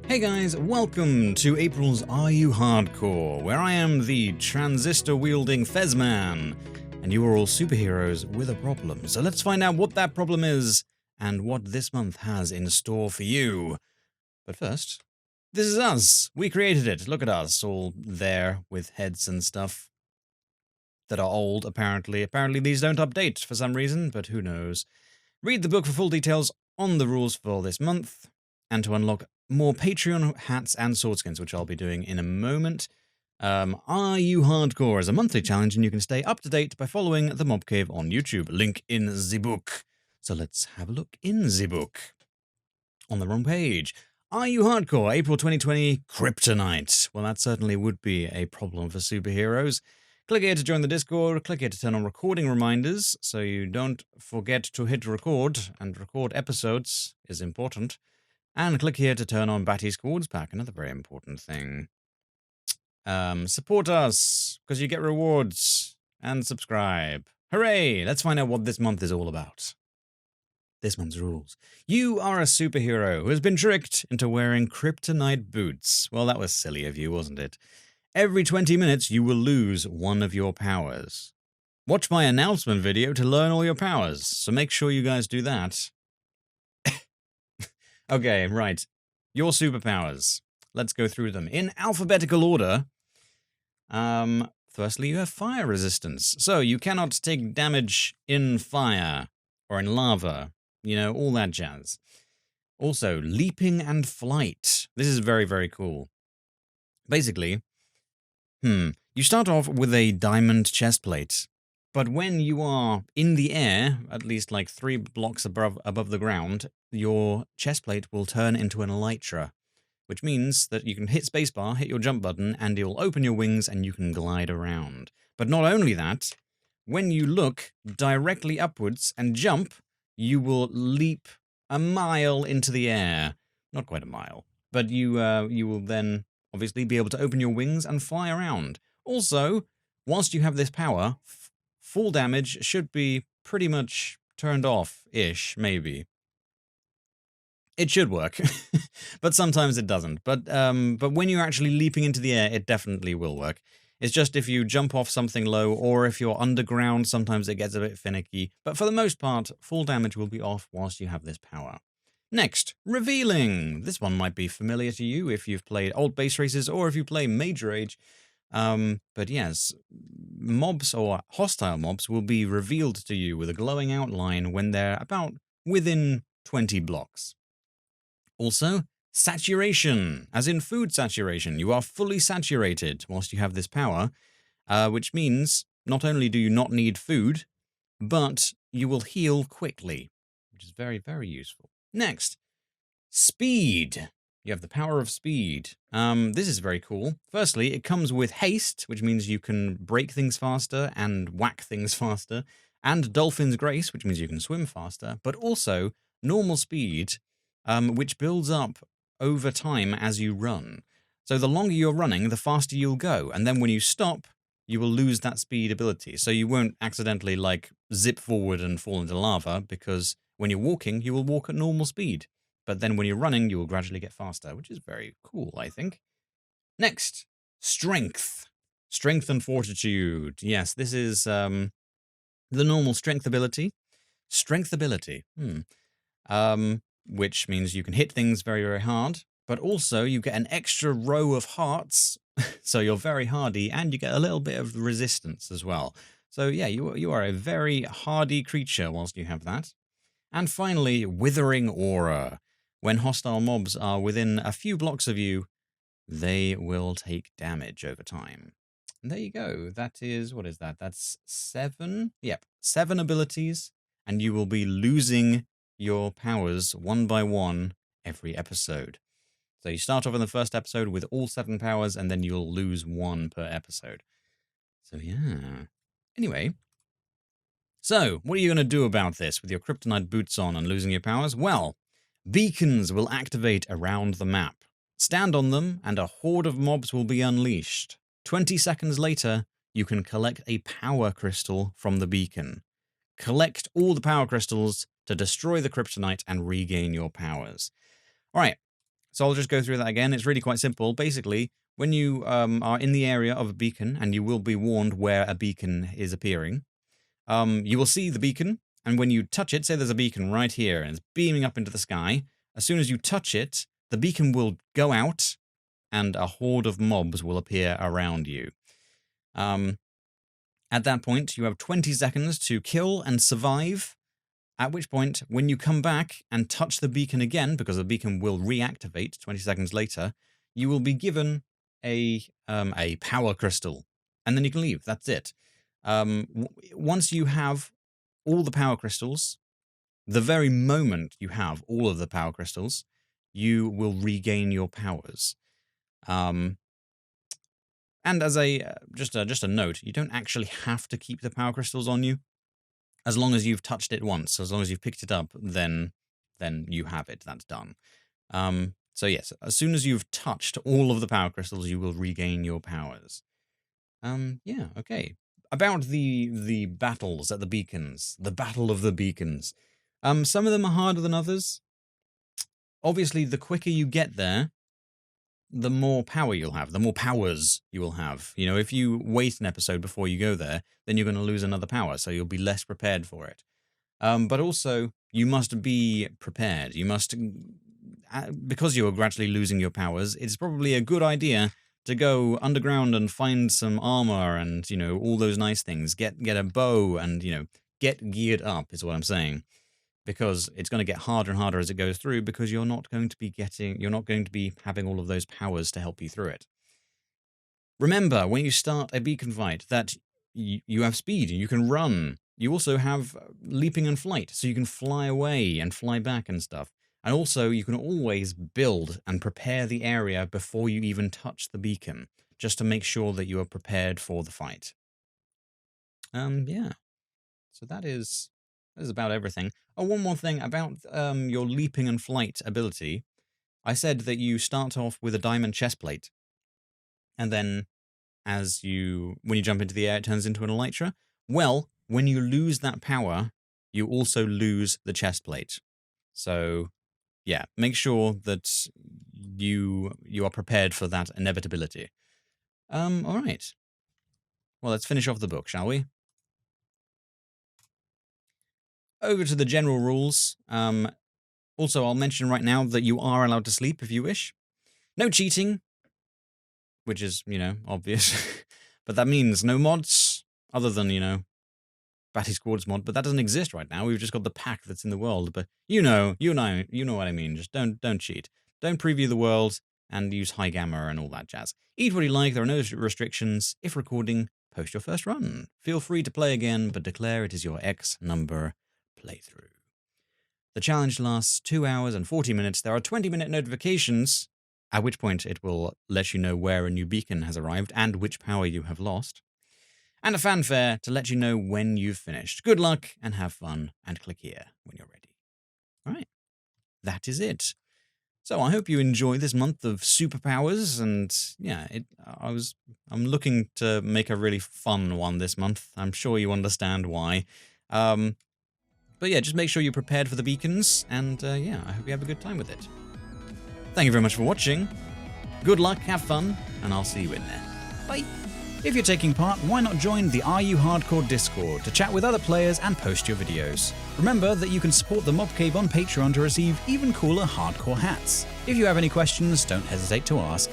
Hey guys, welcome to April's Are You Hardcore, where I am the transistor-wielding Fezman, and you are all superheroes with a problem. So let's find out what that problem is, and what this month has in store for you. But first, this is us. We created it. Look at us, all there with heads and stuff that are old, apparently. Apparently these don't update for some reason, but who knows. Read the book for full details on the rules for this month, and to unlock more Patreon hats and swordskins, which I'll be doing in a moment. Are You Hardcore is a monthly challenge, and you can stay up to date by following the Mob Cave on YouTube. Link in the book. So let's have a look in the book. On the wrong page. Are You Hardcore, April 2020, Kryptonite. Well, that certainly would be a problem for superheroes. Click here to join the Discord, click here to turn on recording reminders, so you don't forget to hit record, and record episodes is important. And click here to turn on Batty Squads Pack, another very important thing. Support us, because you get rewards, and subscribe. Hooray! Let's find out what this month is all about. This month's rules. You are a superhero who has been tricked into wearing kryptonite boots. Well, that was silly of you, wasn't it? Every 20 minutes, you will lose one of your powers. Watch my announcement video to learn all your powers, so make sure you guys do that. Okay, right. Your superpowers. Let's go through them in alphabetical order. Firstly, you have fire resistance. So you cannot take damage in fire or in lava. You know, all that jazz. Also, leaping and flight. This is very, very cool. Basically, you start off with a diamond chest plate. But when you are in the air, at least like 3 blocks above the ground, your chest plate will turn into an elytra, which means that you can hit spacebar, hit your jump button, and it will open your wings and you can glide around. But not only that, when you look directly upwards and jump, you will leap a mile into the air. Not quite a mile, but you will then obviously be able to open your wings and fly around. Also, whilst you have this power, full damage should be pretty much turned off-ish, maybe. It should work, but sometimes it doesn't. But when you're actually leaping into the air, it definitely will work. It's just if you jump off something low, or if you're underground, sometimes it gets a bit finicky. But for the most part, full damage will be off whilst you have this power. Next, revealing. This one might be familiar to you if you've played old base races or if you play Major Age. But yes, mobs or hostile mobs will be revealed to you with a glowing outline when they're about within 20 blocks. Also, saturation, as in food saturation. You are fully saturated whilst you have this power, which means not only do you not need food, but you will heal quickly, which is very, very useful. Next, speed. You have the power of speed. This is very cool. Firstly, it comes with haste, which means you can break things faster and whack things faster, and Dolphin's Grace, which means you can swim faster, but also normal speed, which builds up over time as you run. So the longer you're running, the faster you'll go, and then when you stop, you will lose that speed ability. So you won't accidentally, like, zip forward and fall into lava, because when you're walking, you will walk at normal speed. But then when you're running, you will gradually get faster, which is very cool, I think. Next, strength. Strength and fortitude. Yes, this is the normal strength ability. Strength ability. Which means you can hit things very, very hard, but also you get an extra row of hearts, so you're very hardy, and you get a little bit of resistance as well. So yeah, you are a very hardy creature whilst you have that. And finally, withering aura. When hostile mobs are within a few blocks of you, they will take damage over time. And there you go. That is, what is that? That's 7? Yep, 7 abilities, and you will be losing your powers one by one every episode. So you start off in the first episode with all 7 powers, and then you'll lose 1 per episode. So yeah. Anyway, so what are you going to do about this with your kryptonite boots on and losing your powers? Well, beacons will activate around the map. Stand on them, and a horde of mobs will be unleashed. 20 seconds later, you can collect a power crystal from the beacon. Collect all the power crystals to destroy the kryptonite and regain your powers. All right, So I'll just go through that again. It's really quite simple. Basically, when you are in the area of a beacon, and you will be warned where a beacon is appearing, you will see the beacon, and when you touch it, say there's a beacon right here, and it's beaming up into the sky, as soon as you touch it, the beacon will go out, and a horde of mobs will appear around you. At that point, you have 20 seconds to kill and survive, at which point, when you come back and touch the beacon again, because the beacon will reactivate 20 seconds later, you will be given a power crystal, and then you can leave. That's it. Once you have all the power crystals, the very moment you have all of the power crystals, you will regain your powers. And as just a note, you don't actually have to keep the power crystals on you. As long as you've touched it once, as long as you've picked it up, then you have it. That's done. So yes, as soon as you've touched all of the power crystals, you will regain your powers. Yeah, okay. About the battles at the beacons, the battle of the beacons. Some of them are harder than others. Obviously, the quicker you get there, the more power you'll have, the more powers you will have. You know, if you wait an episode before you go there, then you're going to lose another power, so you'll be less prepared for it. But also, you must be prepared. You must, because you are gradually losing your powers, it's probably a good idea to go underground and find some armor and, you know, all those nice things. Get a bow and, you know, get geared up is what I'm saying. Because it's going to get harder and harder as it goes through, because you're not going to be having all of those powers to help you through it. Remember, when you start a beacon fight, that you have speed, you can run. You also have leaping and flight, so you can fly away and fly back and stuff. And also, you can always build and prepare the area before you even touch the beacon, just to make sure that you are prepared for the fight. Yeah. So that is about everything. Oh, one more thing about your leaping and flight ability. I said that you start off with a diamond chest plate, and then when you jump into the air, it turns into an elytra. Well, when you lose that power, you also lose the chest plate. So, yeah, make sure that you are prepared for that inevitability. All right. Well, let's finish off the book, shall we? Over to the general rules. Also, I'll mention right now that you are allowed to sleep if you wish. No cheating, which is, you know, obvious. But that means no mods, other than, you know, Batty Squad's mod, but that doesn't exist right now. We've just got the pack that's in the world. But you know what I mean. Just don't cheat. Don't preview the world and use high gamma and all that jazz. Eat what you like. There are no restrictions. If recording, post your first run. Feel free to play again, but declare it is your X number playthrough. The challenge lasts 2 hours and 40 minutes. There are 20-minute notifications, at which point it will let you know where a new beacon has arrived and which power you have lost, and a fanfare to let you know when you've finished. Good luck and have fun, and click here when you're ready. All right, that is it. So I hope you enjoy this month of superpowers, and yeah, I'm looking to make a really fun one this month. I'm sure you understand why. But yeah, just make sure you're prepared for the beacons, and yeah, I hope you have a good time with it. Thank you very much for watching. Good luck, have fun, and I'll see you in there. Bye! If you're taking part, why not join the Are You Hardcore Discord to chat with other players and post your videos. Remember that you can support the Mob Cave on Patreon to receive even cooler hardcore hats. If you have any questions, don't hesitate to ask.